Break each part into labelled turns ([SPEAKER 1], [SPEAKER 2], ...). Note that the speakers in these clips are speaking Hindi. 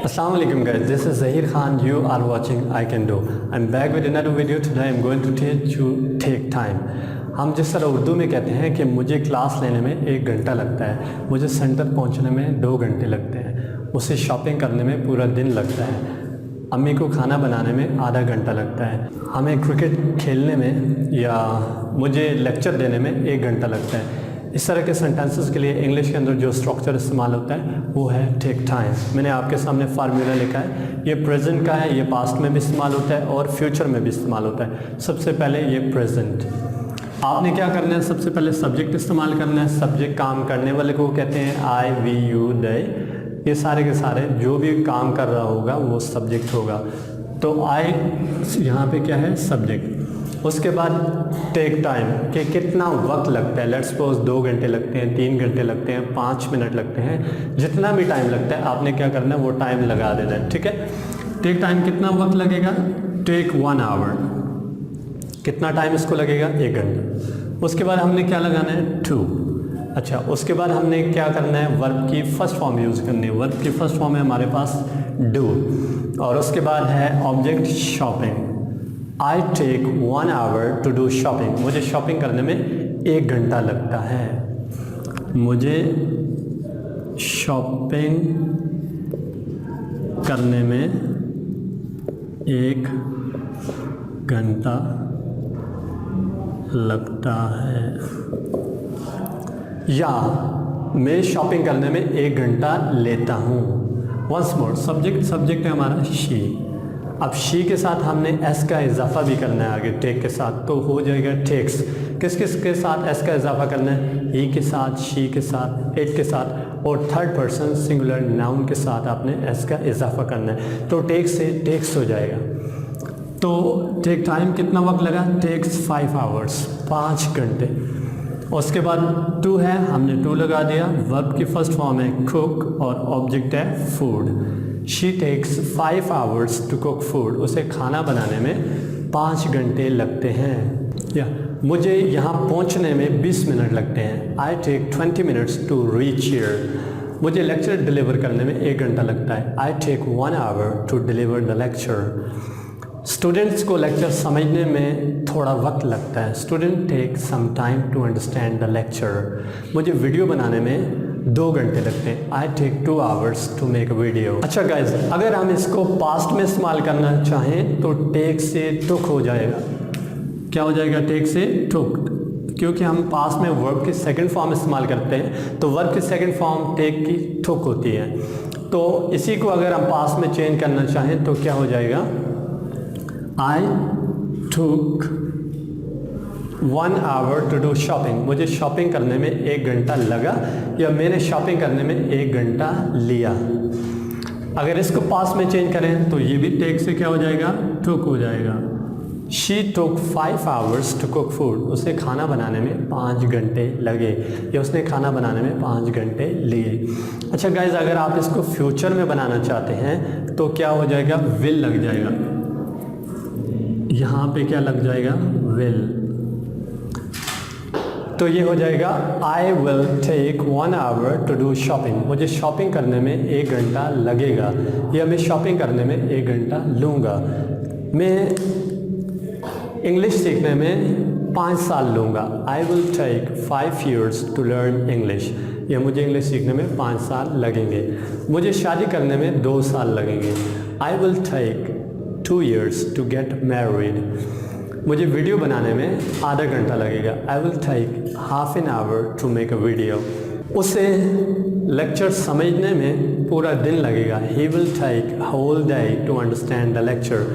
[SPEAKER 1] Assalamu alaikum guys, this is Zahir Khan. You are watching I Can Do. I'm back with another video. Today I'm going to teach you take time. हम जिस तरह उर्दू में कहते हैं कि मुझे क्लास लेने में 1 घंटा लगता है, मुझे सेंटर पहुंचने में 2 घंटे लगते हैं, उसे शॉपिंग करने में पूरा दिन लगता है, अम्मी को खाना बनाने में आधा घंटा लगता है, हमें क्रिकेट खेलने में या मुझे लेक्चर देने में 1 घंटा लगता है। इस तरह के सेंटेंसेस के लिए इंग्लिश के अंदर जो स्ट्रक्चर इस्तेमाल होता है वो है टेक टाइम। मैंने आपके सामने फार्मूला लिखा है, ये प्रेजेंट का है, ये पास्ट में भी इस्तेमाल होता है और फ्यूचर में भी इस्तेमाल होता है। सबसे पहले ये प्रेजेंट, आपने क्या करना है, सबसे पहले सब्जेक्ट इस्तेमाल करना है। सब्जेक्ट काम करने वाले को कहते हैं आई, वी, यू, दे। ये सारे के सारे जो भी काम कर रहा होगा वो सब्जेक्ट होगा। तो आई यहाँ पे क्या है, सब्जेक्ट। उसके बाद टेक टाइम कि कितना वक्त लगता है। लेट्स सपोज 2 घंटे लगते हैं, 3 घंटे लगते हैं, 5 मिनट लगते हैं, जितना भी टाइम लगता है आपने क्या करना है, वो टाइम लगा देना है। ठीक है, टेक टाइम कितना वक्त लगेगा, टेक 1 आवर। कितना टाइम इसको लगेगा, 1 घंटा। उसके बाद हमने क्या लगाना है, 2। अच्छा, उसके बाद हमने क्या करना है, वर्ब की फर्स्ट फॉर्म यूज़ करनी है। वर्ब की फर्स्ट फॉर्म है हमारे पास डू, और उसके बाद है object shopping. I take 1 hour to do shopping. मुझे शॉपिंग करने में 1 घंटा लगता है। मुझे शॉपिंग करने में 1 घंटा लगता है। या मैं शॉपिंग करने में 1 घंटा लेता हूँ। वंस मोर, सब्जेक्ट है हमारा शी। अब शी के साथ हमने एस का इजाफा भी करना है आगे टेक के साथ, तो हो जाएगा टेक्स। किस किस के साथ एस का इजाफा करना है, ही के साथ, शी के साथ, इट के साथ, और थर्ड पर्सन सिंगुलर नाउन के साथ आपने एस का इजाफा करना है। तो टेक से टेक्स हो जाएगा। तो टेक टाइम कितना वक्त लगा, टेक्स 5 आवर्स, 5 घंटे। उसके बाद 2 है, हमने 2 लगा दिया। वर्ब की फर्स्ट फॉर्म है कुक और ऑब्जेक्ट है food. She takes 5 hours to cook food. उसे खाना बनाने में 5 घंटे लगते हैं। या मुझे यहाँ पहुँचने में 20 मिनट लगते हैं। I take 20 minutes to reach here. मुझे लेक्चर डिलीवर करने में 1 घंटा लगता है। I take 1 hour to deliver the lecture. Students को लेक्चर समझने में थोड़ा वक्त लगता है। Student take some time to understand the lecture. मुझे वीडियो बनाने में 2 घंटे लगते हैं। I take 2 hours to make a video. अच्छा गाइज, अगर हम इसको पास्ट में इस्तेमाल करना चाहें तो टेक से टुक हो जाएगा। क्या हो जाएगा, टेक से टुक, क्योंकि हम पास्ट में वर्ब की सेकंड फॉर्म इस्तेमाल करते हैं, तो वर्ब की सेकंड फॉर्म टेक की टुक होती है। तो इसी को अगर हम पास्ट में चेंज करना चाहें तो क्या हो जाएगा, आई टुक 1 आवर टू डू शॉपिंग। मुझे शॉपिंग करने में 1 घंटा लगा, या मैंने शॉपिंग करने में 1 घंटा लिया। अगर इसको पास में चेंज करें तो ये भी टेक से क्या हो जाएगा, टुक हो जाएगा। She took 5 hours to cook food. उसे खाना बनाने में 5 घंटे लगे, या उसने खाना बनाने में 5 घंटे लिए। अच्छा गाइज, अगर आप इसको फ्यूचर में बनाना चाहते हैं तो क्या हो जाएगा, विल लग जाएगा। यहाँ पे क्या लग जाएगा, विल। तो ये हो जाएगा I will take 1 hour to do shopping. मुझे शॉपिंग करने में 1 घंटा लगेगा, या मैं शॉपिंग करने में 1 घंटा लूँगा। मैं इंग्लिश सीखने में 5 साल लूँगा। I will take 5 years to learn English. या मुझे इंग्लिश सीखने में 5 साल लगेंगे। मुझे शादी करने में 2 साल लगेंगे। I will take 2 years to get married. मुझे वीडियो बनाने में आधा घंटा लगेगा। I will take half an hour to make a video. उसे लेक्चर समझने में पूरा दिन लगेगा। He will take whole day to understand the lecture.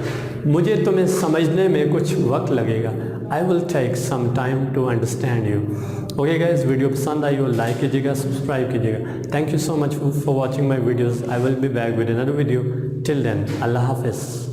[SPEAKER 1] मुझे तुम्हें समझने में कुछ वक्त लगेगा। I will take some time to understand you. Okay guys, video पसंद आई हो लाइक कीजिएगा, सब्सक्राइब कीजिएगा। Thank you so much for watching my videos. I will be back with another video. Till then, Allah हाफिज़।